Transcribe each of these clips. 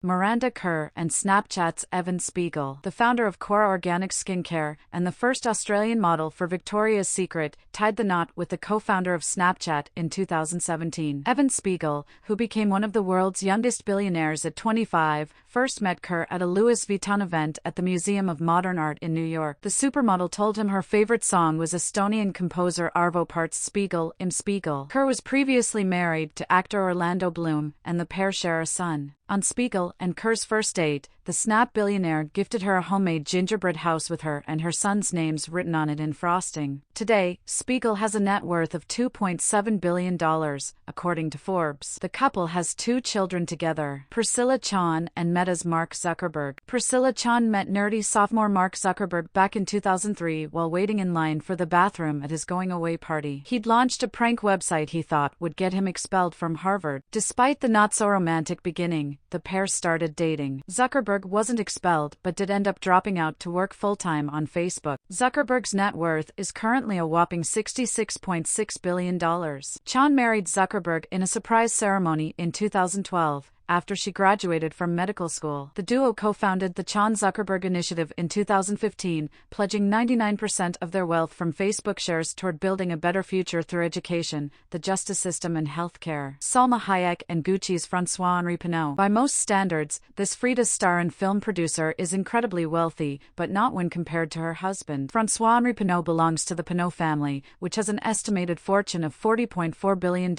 Miranda Kerr, and Snapchat's Evan Spiegel. The founder of Cora Organic Skincare and the first Australian model for Victoria's Secret, tied the knot with the co-founder of Snapchat in 2017. Evan Spiegel, who became one of the world's youngest billionaires at 25, first met Kerr at a Louis Vuitton event at the Museum of Modern Art in New York. The supermodel told him her favorite song was Estonian composer Arvo Pärt's Spiegel im Spiegel. Kerr was previously married to actor Orlando Bloom, and the pair share a son. On Spiegel and Kerr's first date, the Snap billionaire gifted her a homemade gingerbread house with her and her son's names written on it in frosting. Today, Spiegel has a net worth of $2.7 billion, according to Forbes. The couple has 2 children together, Priscilla Chan and Meta's Mark Zuckerberg. Priscilla Chan met nerdy sophomore Mark Zuckerberg back in 2003 while waiting in line for the bathroom at his going-away party. He'd launched a prank website he thought would get him expelled from Harvard. Despite the not-so-romantic beginning, the pair started dating. Zuckerberg wasn't expelled but did end up dropping out to work full-time on Facebook. Zuckerberg's net worth is currently a whopping $66.6 billion. Chan married Zuckerberg in a surprise ceremony in 2012. After she graduated from medical school. The duo co-founded the Chan-Zuckerberg Initiative in 2015, pledging 99% of their wealth from Facebook shares toward building a better future through education, the justice system and healthcare. Salma Hayek and Gucci's François-Henri Pinault. By most standards, this Frida star and film producer is incredibly wealthy, but not when compared to her husband. François-Henri Pinault belongs to the Pinault family, which has an estimated fortune of $40.4 billion,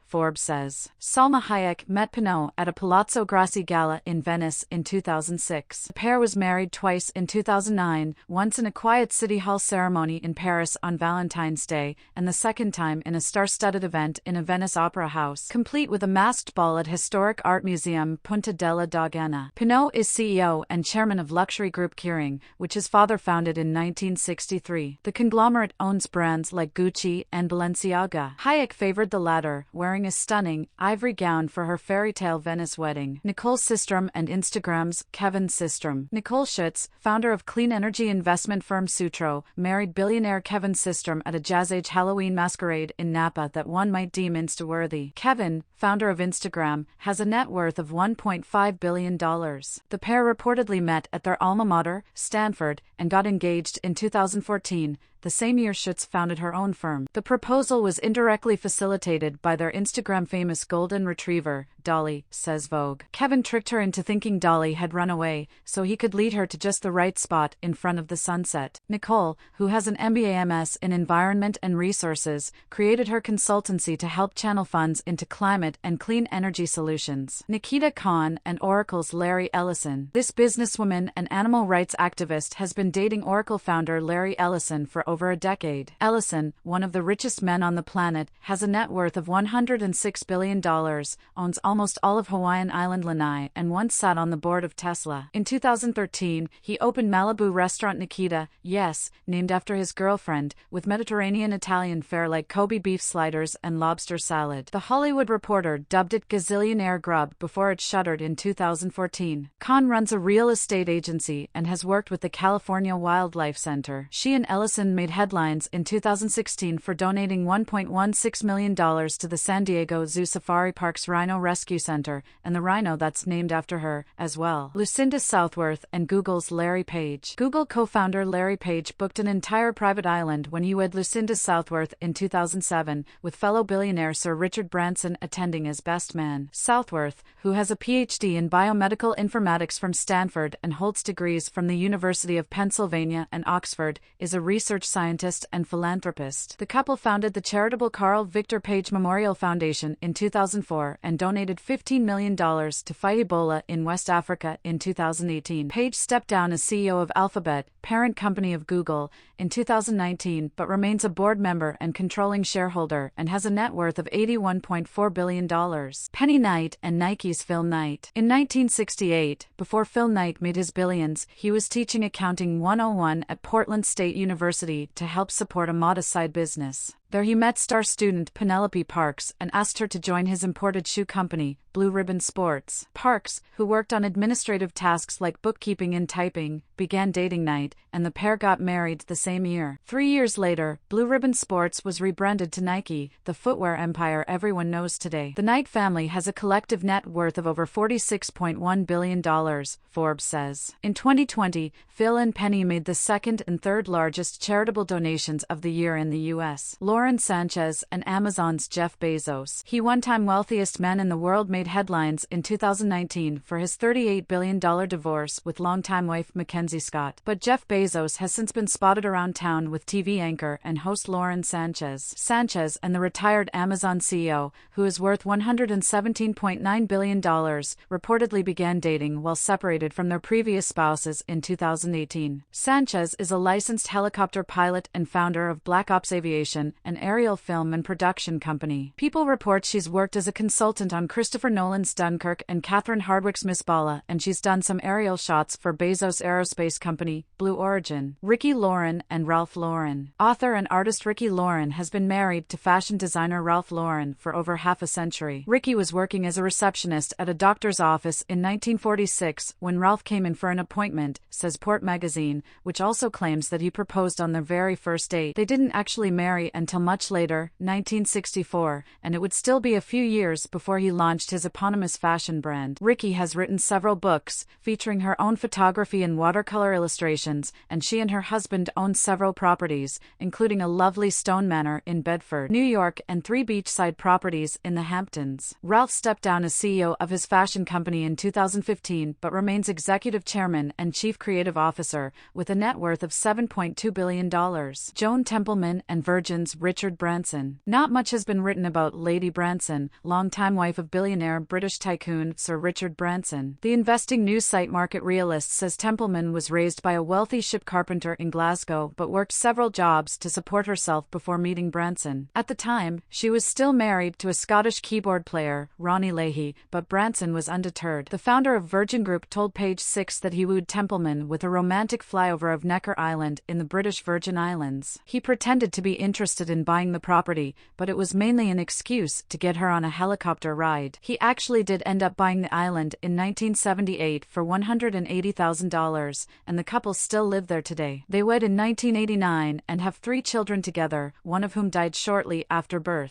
Forbes says. Salma Hayek met Pinault at a Palazzo Grassi gala in Venice in 2006. The pair was married twice in 2009, once in a quiet City Hall ceremony in Paris on Valentine's Day, and the second time in a star-studded event in a Venice opera house, complete with a masked ball at historic art museum Punta della Dogana. Pinault is CEO and chairman of luxury group Kering, which his father founded in 1963. The conglomerate owns brands like Gucci and Balenciaga. Hayek favored the latter, wearing a stunning, ivory gown for her fairy-tale Venice wedding. Nicole Systrom and Instagram's Kevin Systrom. Nicole Schutz, founder of clean energy investment firm Sutro, married billionaire Kevin Systrom at a jazz-age Halloween masquerade in Napa that one might deem Insta-worthy. Kevin, founder of Instagram, has a net worth of $1.5 billion. The pair reportedly met at their alma mater, Stanford, and got engaged in 2014, the same year Schutz founded her own firm. The proposal was indirectly facilitated by their Instagram-famous golden retriever, Dolly, says Vogue. Kevin tricked her into thinking Dolly had run away, so he could lead her to just the right spot in front of the sunset. Nicole, who has an MBA MS in Environment and Resources, created her consultancy to help channel funds into climate and clean energy solutions. Nikita Khan and Oracle's Larry Ellison. This businesswoman and animal rights activist has been dating Oracle founder Larry Ellison for over a decade. Ellison, one of the richest men on the planet, has a net worth of $106 billion, owns almost all of Hawaiian island Lanai, and once sat on the board of Tesla. In 2013, he opened Malibu restaurant Nikita, yes, named after his girlfriend, with Mediterranean Italian fare like Kobe beef sliders and lobster salad. The Hollywood Reporter dubbed it Gazillionaire Grub before it shuttered in 2014. Khan runs a real estate agency and has worked with the California Wildlife Center. She and Ellison made headlines in 2016 for donating $1.16 million to the San Diego Zoo Safari Park's Rhino Rescue Center, and the rhino that's named after her, as well. Lucinda Southworth and Google's Larry Page. Google co-founder Larry Page booked an entire private island when he wed Lucinda Southworth in 2007, with fellow billionaire Sir Richard Branson attending as best man. Southworth, who has a PhD in biomedical informatics from Stanford and holds degrees from the University of Pennsylvania and Oxford, is a research scientist and philanthropist. The couple founded the charitable Carl Victor Page Memorial Foundation in 2004 and donated $15 million to fight Ebola in West Africa in 2018. Page stepped down as CEO of Alphabet, parent company of Google, in 2019 but remains a board member and controlling shareholder and has a net worth of $81.4 billion. Penny Knight and Nike's Phil Knight. In 1968, before Phil Knight made his billions, he was teaching Accounting 101 at Portland State University to help support a modest side business. There he met star student Penelope Parks and asked her to join his imported shoe company, Blue Ribbon Sports. Parks, who worked on administrative tasks like bookkeeping and typing, began dating Knight, and the pair got married the same year. 3 years later, Blue Ribbon Sports was rebranded to Nike, the footwear empire everyone knows today. The Knight family has a collective net worth of over $46.1 billion, Forbes says. In 2020, Phil and Penny made the second and third largest charitable donations of the year in the U.S. Lauren Sanchez and Amazon's Jeff Bezos, he one-time wealthiest man in the world, made headlines in 2019 for his $38 billion divorce with longtime wife Mackenzie Scott. But Jeff Bezos has since been spotted around town with TV anchor and host Lauren Sanchez. Sanchez and the retired Amazon CEO, who is worth $117.9 billion, reportedly began dating while separated from their previous spouses in 2018. Sanchez is a licensed helicopter pilot and founder of Black Ops Aviation, an aerial film and production company. People report she's worked as a consultant on Christopher Nolan's Dunkirk and Catherine Hardwicke's Miss Bala, and she's done some aerial shots for Bezos' aerospace company, Blue Origin. Ricky Lauren and Ralph Lauren. Author and artist Ricky Lauren has been married to fashion designer Ralph Lauren for over half a century. Ricky was working as a receptionist at a doctor's office in 1946 when Ralph came in for an appointment, says Port Magazine, which also claims that he proposed on their very first date. They didn't actually marry until much later, 1964, and it would still be a few years before he launched his eponymous fashion brand. Ricky has written several books, featuring her own photography and watercolor illustrations, and she and her husband own several properties, including a lovely stone manor in Bedford, New York, and 3 beachside properties in the Hamptons. Ralph stepped down as CEO of his fashion company in 2015 but remains executive chairman and chief creative officer, with a net worth of $7.2 billion. Joan Templeman and Virgin's Richard Branson. Not much has been written about Lady Branson, longtime wife of billionaire British tycoon Sir Richard Branson. The investing news site Market Realist says Templeman was raised by a wealthy ship carpenter in Glasgow but worked several jobs to support herself before meeting Branson. At the time, she was still married to a Scottish keyboard player, Ronnie Leahy, but Branson was undeterred. The founder of Virgin Group told Page Six that he wooed Templeman with a romantic flyover of Necker Island in the British Virgin Islands. He pretended to be interested in buying the property, but it was mainly an excuse to get her on a helicopter ride. He actually did end up buying the island in 1978 for $180,000, and the couple still live there today. They wed in 1989 and have 3 children together, one of whom died shortly after birth.